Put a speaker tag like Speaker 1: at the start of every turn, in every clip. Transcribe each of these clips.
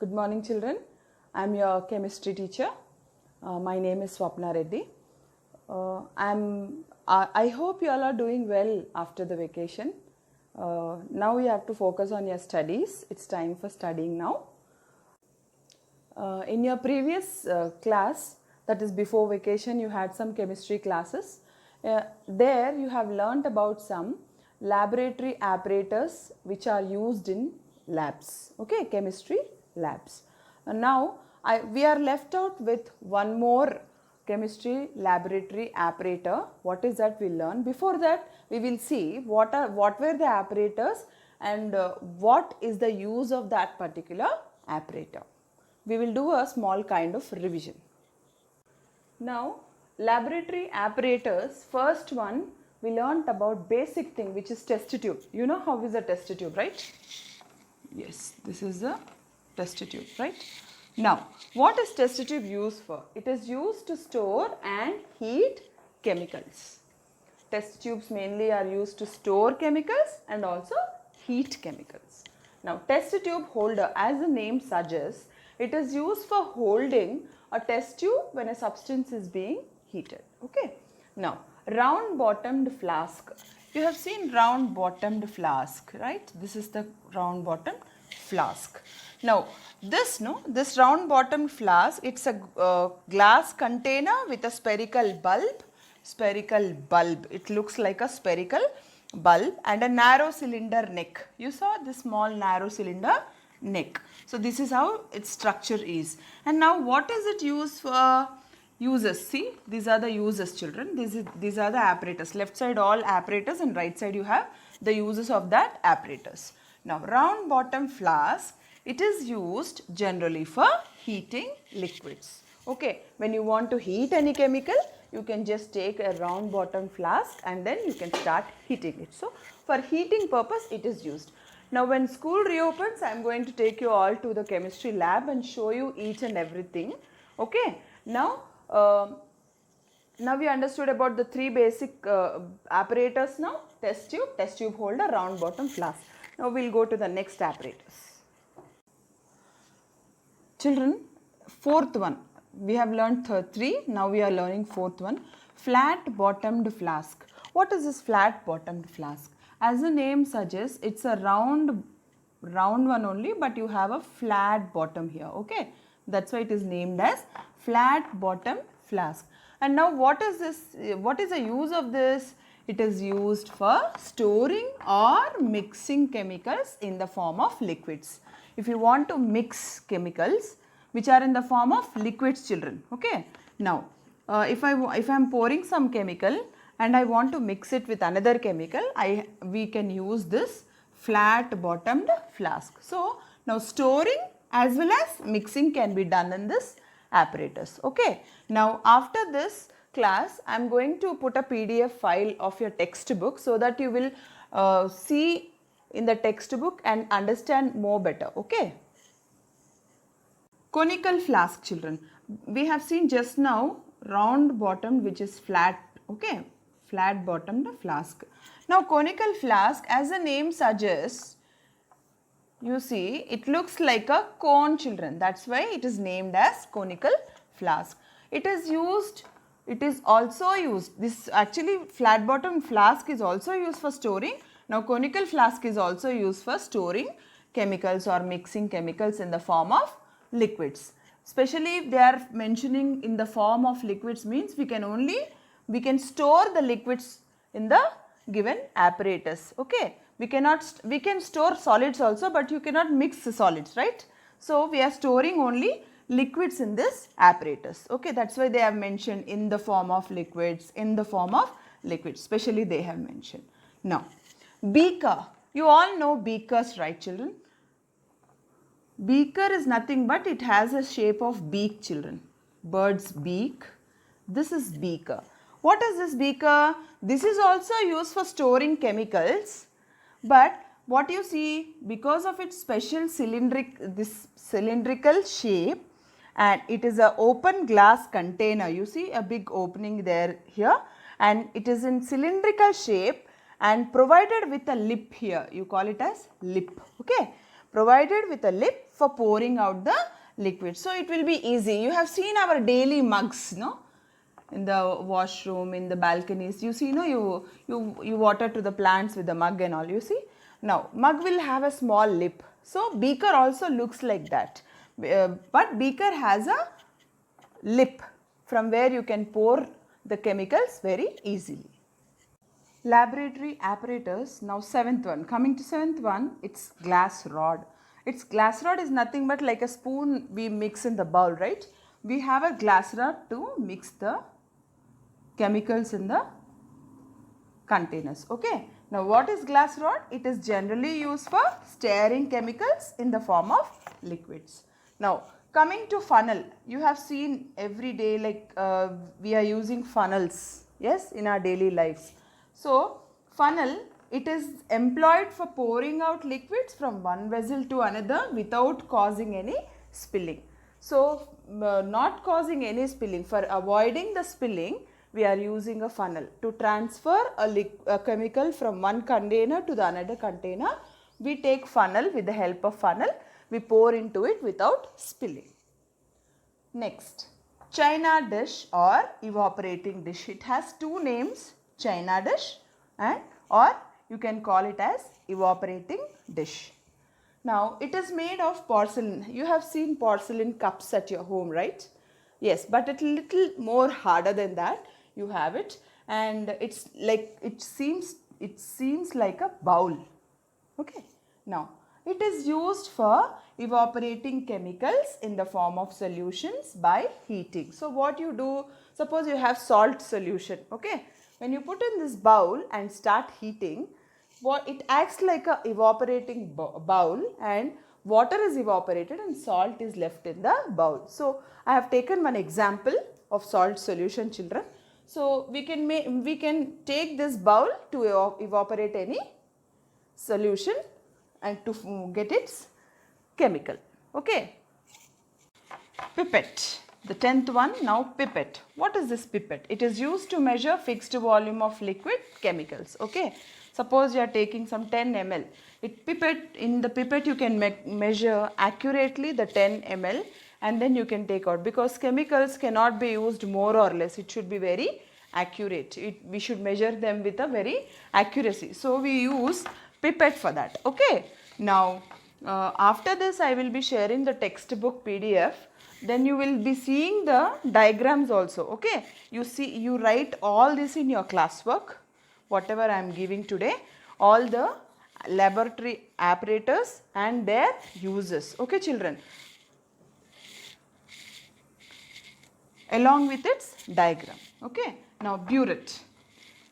Speaker 1: Good morning, children. I am your chemistry teacher. My name is Swapna Reddy. I hope you all are doing well after the vacation. Now you have to focus on your studies. It's time for studying now. In your previous class, that is before vacation, you had some chemistry classes. There you have learnt about some laboratory apparatus which are used in labs, okay, chemistry labs. Now we are left out with one more chemistry laboratory apparatus. What is that we learn? Before that, we will see what were the apparatus and what is the use of that particular apparatus. We will do a small kind of revision. Now, laboratory apparatus, first one we learnt about basic thing which is test tube. You know how is a test tube, right? Yes, this is a test tube, right? Now, what is test tube used for? It is used to store and heat chemicals. Test tubes mainly are used to store chemicals and also heat chemicals. Now, test tube holder, as the name suggests, it is used for holding a test tube when a substance is being heated. Okay. Now, round bottomed flask. You have seen round bottomed flask, right? This is the round bottomed flask. Now, this round bottomed flask, it's a glass container with a spherical bulb. It looks like a spherical bulb and a narrow cylinder neck. You saw this small narrow cylinder neck. So this is how its structure is. And now what is it used for? Uses. See, these are the uses, children. These are the apparatus. Left side all apparatus and right side you have the uses of that apparatus. Now round bottom flask, it is used generally for heating liquids. Okay, when you want to heat any chemical, you can just take a round bottom flask and then you can start heating it. So for heating purpose it is used. Now when school reopens, I am going to take you all to the chemistry lab and show you each and everything. Okay, now we understood about the three basic apparatus now. Test tube holder, round bottom flask. Now we will go to the next apparatus. Children, fourth one. We have learned three, now we are learning fourth one. Flat bottomed flask. What is this flat bottomed flask? As the name suggests, it's a round one only, but you have a flat bottom here, okay? That's why it is named as flat bottom flask. And now what is this? What is the use of this? It is used for storing or mixing chemicals in the form of liquids. If you want to mix chemicals which are in the form of liquids, children, okay? Now, if I am pouring some chemical and I want to mix it with another chemical, we can use this flat bottomed flask. So, now storing as well as mixing can be done in this apparatus. Okay. Now, after this class, I am going to put a PDF file of your textbook so that you will see in the textbook and understand more better. Okay. Conical flask, children. We have seen just now round bottomed which is flat. Okay. Flat bottomed flask. Now conical flask, as the name suggests, you see it looks like a cone, children. That's why it is named as conical flask. It is also used, this actually flat bottomed flask is also used for storing. Now conical flask is also used for storing chemicals or mixing chemicals in the form of liquids. Especially if they are mentioning in the form of liquids means we can store the liquids in the given apparatus. Okay, we can store solids also, but you cannot mix the solids, right? So we are storing only liquids in this apparatus. Okay, that's why they have mentioned in the form of liquids, especially they have mentioned. Now beaker, you all know beakers, right, children? Beaker is nothing but it has a shape of beak, children. Bird's beak. This is beaker. What is this beaker? This is also used for storing chemicals, but what you see, because of its special cylindrical shape, and it is an open glass container. You see a big opening there here, and it is in cylindrical shape and provided with a lip here. You call it as lip. Okay. provided with a lip for pouring out the liquid. So it will be easy. You have seen our daily mugs, no? In the washroom, in the balconies, you see, no, you water to the plants with the mug and all, you see. Now, mug will have a small lip. So, beaker also looks like that. But beaker has a lip from where you can pour the chemicals very easily. Laboratory apparatus, now 7th one. Coming to 7th one, it's glass rod. Its glass rod is nothing but like a spoon we mix in the bowl, right? We have a glass rod to mix the chemicals in the containers. Okay. Now what is glass rod? It is generally used for stirring chemicals in the form of liquids. Now coming to funnel, you have seen every day like we are using funnels, yes, in our daily lives. So funnel, it is employed for pouring out liquids from one vessel to another without causing any spilling. So not causing any spilling, for avoiding the spilling, we are using a funnel to transfer a chemical from one container to the another container. We take funnel, with the help of funnel, we pour into it without spilling. Next, China dish or evaporating dish. It has two names, China dish and or you can call it as evaporating dish. Now, it is made of porcelain. You have seen porcelain cups at your home, right? Yes, but it's a little more harder than that. You have it, and it's like it seems like a bowl. Okay. Now, it is used for evaporating chemicals in the form of solutions by heating. So, what you do, suppose you have salt solution. Okay. When you put in this bowl and start heating, it acts like a evaporating bowl, and water is evaporated and salt is left in the bowl. So, I have taken one example of salt solution, children. So, we can take this bowl to evaporate any solution and to get its chemical. Okay. Pipette. The 10th one, now pipette. What is this pipette? It is used to measure fixed volume of liquid chemicals. Okay. Suppose you are taking some 10 ml. In the pipette you can measure accurately the 10 ml and then you can take out, because chemicals cannot be used more or less. It should be very accurate. We should measure them with a very accuracy. So we use pipette for that. Okay. Now after this I will be sharing the textbook PDF. Then you will be seeing the diagrams also. Okay. You write all this in your classwork, whatever I am giving today, all the laboratory apparatus and their uses. Okay, children. Along with its diagram. Okay. Now burette.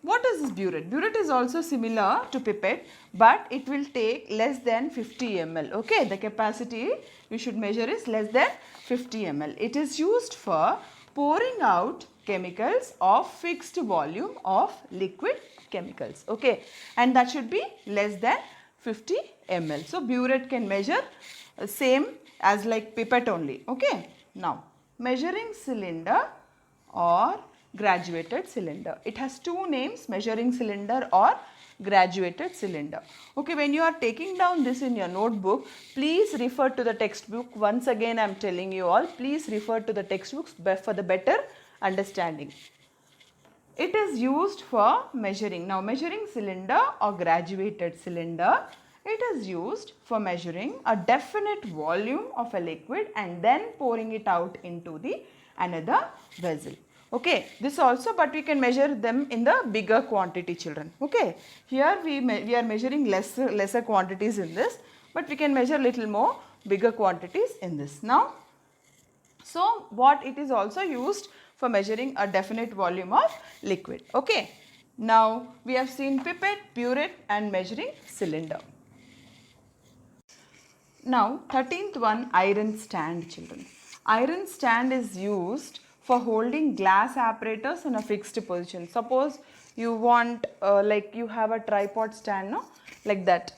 Speaker 1: What is this burette? Burette is also similar to pipette, but it will take less than 50 ml. Okay. The capacity you should measure is less than 50 ml. It is used for pouring out chemicals of fixed volume of liquid chemicals. Okay. And that should be less than 50 ml. So burette can measure same as like pipette only. Okay. Now measuring cylinder or graduated cylinder. It has two names, measuring cylinder or graduated cylinder. Okay, when you are taking down this in your notebook, please refer to the textbook. Once again I am telling you all, please refer to the textbooks for the better understanding. It is used for measuring. Now measuring cylinder or graduated cylinder, it is used for measuring a definite volume of a liquid and then pouring it out into the another vessel. Okay, this also, but we can measure them in the bigger quantity, children. Okay, here we are measuring lesser quantities in this, but we can measure little more bigger quantities in this. Now, so what it is also used for measuring a definite volume of liquid. Okay, now we have seen pipette, burette and measuring cylinder. Now 13th one, iron stand, children. Iron stand is used for holding glass apparatus in a fixed position. Suppose you want like you have a tripod stand, no? Like that.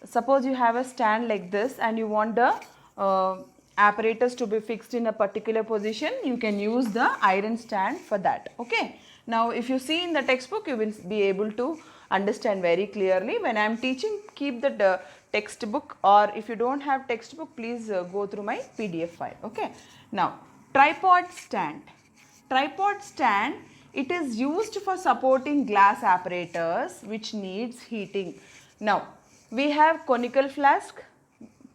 Speaker 1: Suppose you have a stand like this and you want the apparatus to be fixed in a particular position, you can use the iron stand for that. Okay. Now if you see in the textbook, you will be able to understand very clearly. When I am teaching, keep the textbook, or if you don't have textbook, please go through my PDF file. Okay. Now, tripod stand. Tripod stand, it is used for supporting glass apparatus which needs heating. Now, we have conical flask.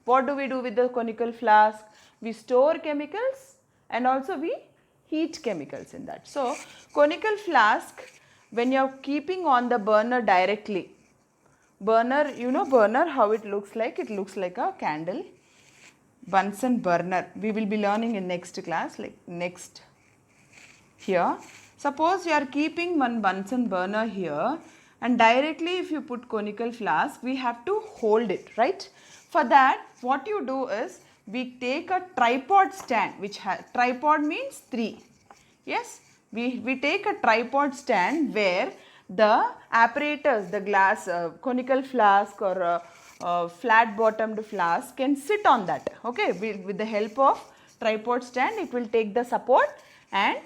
Speaker 1: What do we do with the conical flask? We store chemicals and also we heat chemicals in that. So, conical flask, when you are keeping on the burner directly, burner, you know burner, how it looks like? It looks like a candle. Bunsen burner, we will be learning in next class, like next here. Suppose you are keeping one Bunsen burner here, and directly if you put conical flask, we have to hold it, right? For that, what you do is, we take a tripod stand, which has, tripod means 3. Yes, we take a tripod stand where the apparatus, the glass, conical flask or flat bottomed flask can sit on that. Okay, with the help of tripod stand, it will take the support and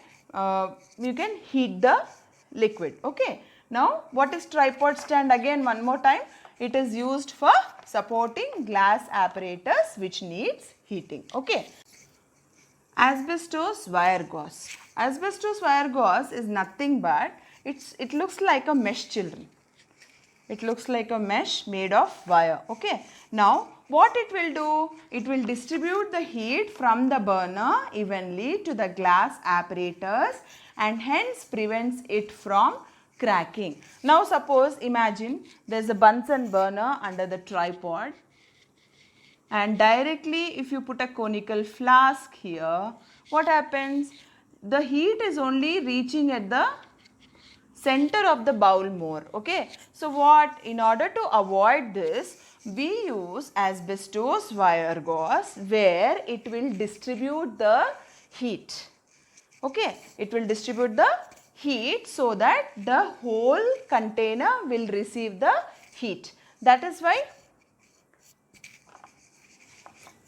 Speaker 1: you can heat the liquid. Okay. Now, what is tripod stand? Again, one more time. It is used for supporting glass apparatus which needs heating. Okay. Asbestos wire gauze. Asbestos wire gauze is nothing but it looks like a mesh, children. It looks like a mesh made of wire. Okay. Now, what it will do? It will distribute the heat from the burner evenly to the glass apparatus and hence prevents it from cracking. Now, suppose, imagine there is a Bunsen burner under the tripod, and directly if you put a conical flask here, what happens? The heat is only reaching at the center of the bowl more. Okay. So, what? In order to avoid this, we use asbestos wire gauze where it will distribute the heat. Okay. It will distribute the heat so that the whole container will receive the heat. That is why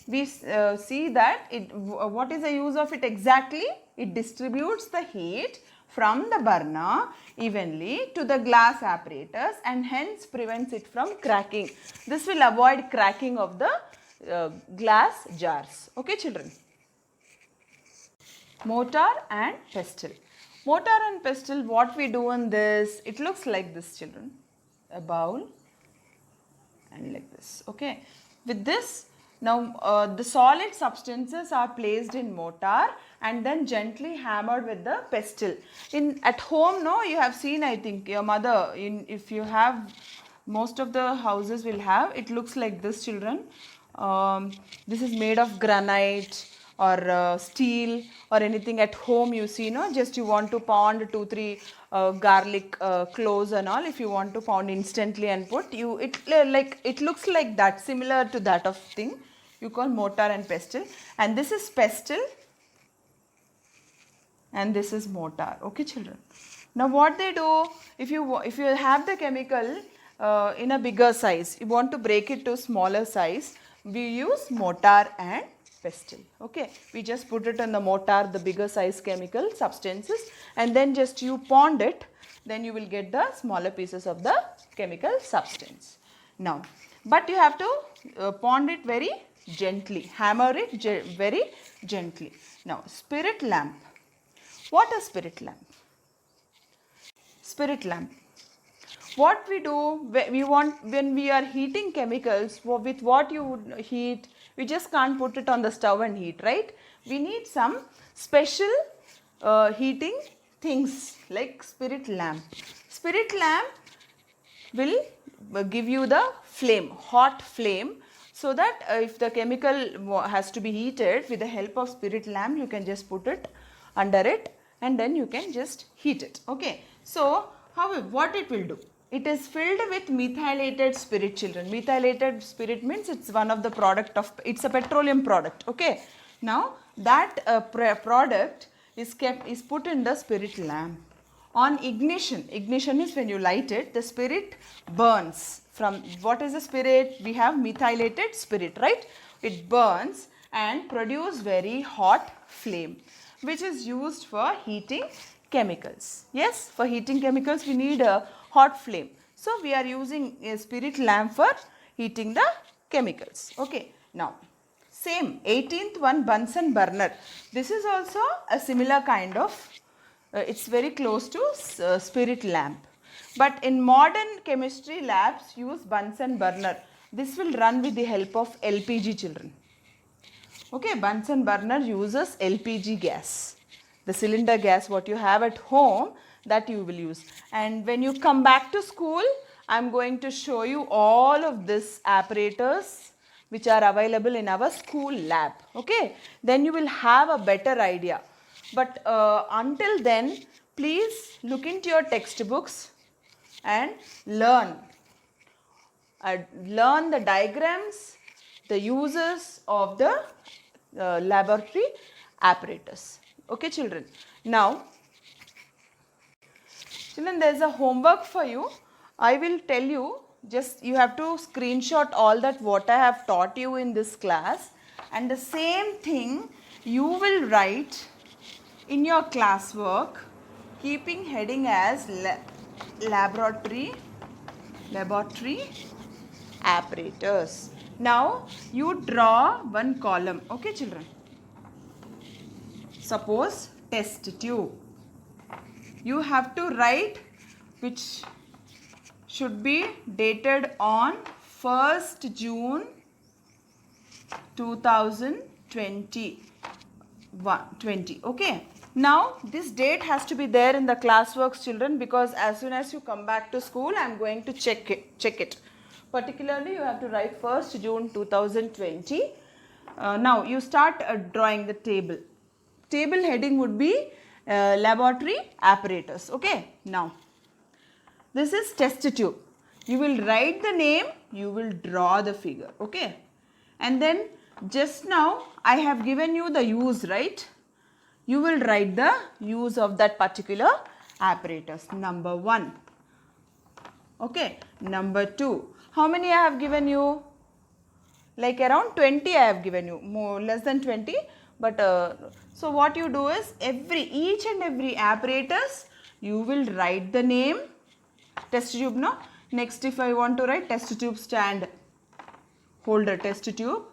Speaker 1: we see that what is the use of it exactly? It distributes the heat from the burner evenly to the glass apparatus and hence prevents it from cracking. This will avoid cracking of the glass jars. Okay, children. Mortar and pestle. Mortar and pestle, what we do in this, it looks like this, children. A bowl and like this. Okay. With this, now the solid substances are placed in mortar and then gently hammered with the pestle. At home, no, you have seen, I think, your mother, if you have, most of the houses will have, it looks like this, children. This is made of granite or steel or anything. At home you see, no, just you want to pound 2-3 garlic cloves and all. If you want to pound instantly and put, it looks like that, similar to that of thing. You call mortar and pestle, and this is pestle and this is mortar. Okay, children. Now, what they do, if you have the chemical in a bigger size, you want to break it to smaller size, we use mortar and pestle. Okay, we just put it in the mortar, the bigger size chemical substances, and then just you pound it, then you will get the smaller pieces of the chemical substance. Now, but you have to pound it very gently, hammer it very gently. Now, spirit lamp. What is spirit lamp? Spirit lamp. What we do, when we are heating chemicals, with what you would heat, we just can't put it on the stove and heat, right? We need some special heating things like spirit lamp. Spirit lamp will give you the flame, hot flame, so that if the chemical has to be heated, with the help of spirit lamp, you can just put it under it and then you can just heat it. Okay. So, what it will do? It is filled with methylated spirit, children. Methylated spirit means it's one of the product of, it's a petroleum product. Okay. Now, that product is put in the spirit lamp. On ignition is when you light it, the spirit burns. From what is the spirit? We have methylated spirit, right? It burns and produce very hot flame, which is used for heating chemicals. Yes, for heating chemicals we need a hot flame. So, we are using a spirit lamp for heating the chemicals. Okay, now same 18th one, Bunsen burner. This is also a similar kind of, it's very close to spirit lamp. But in modern chemistry labs use Bunsen burner. This will run with the help of LPG, children. Okay, Bunsen burner uses LPG gas. The cylinder gas what you have at home, that you will use. And when you come back to school, I am going to show you all of this apparatus which are available in our school lab. Okay, then you will have a better idea. But until then, please look into your textbooks and learn. Learn the diagrams, the uses of the laboratory apparatus. Okay, children. Now, children, there is a homework for you. I will tell you, just you have to screenshot all that what I have taught you in this class, and the same thing you will write in your classwork, keeping heading as laboratory apparatus. Now you draw one column. Okay, children. Suppose test tube. You have to write which should be dated on 1st June 2020. Okay. Now this date has to be there in the classworks, children, because as soon as you come back to school, I am going to check it. Particularly, you have to write 1st June 2020. Now you start drawing the table. Table heading would be laboratory apparatus. Okay. Now this is test tube. You will write the name, you will draw the figure. Okay. And then just now I have given you the use, right? You will write the use of that particular apparatus. Number 1. Okay. Number 2. How many I have given you? Like around 20 I have given you. More less than 20. But so what you do is each and every apparatus you will write the name. Test tube, no? Next, if I want to write test tube stand holder, test tube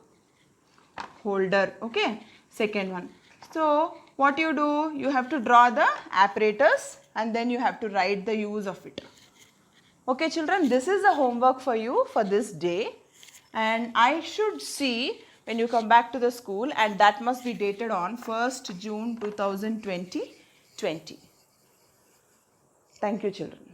Speaker 1: holder. Okay. Second one. So what you do, you have to draw the apparatus and then you have to write the use of it. Okay, children, this is the homework for you for this day, and I should see when you come back to the school, and that must be dated on 1st June 2020. Thank you, children.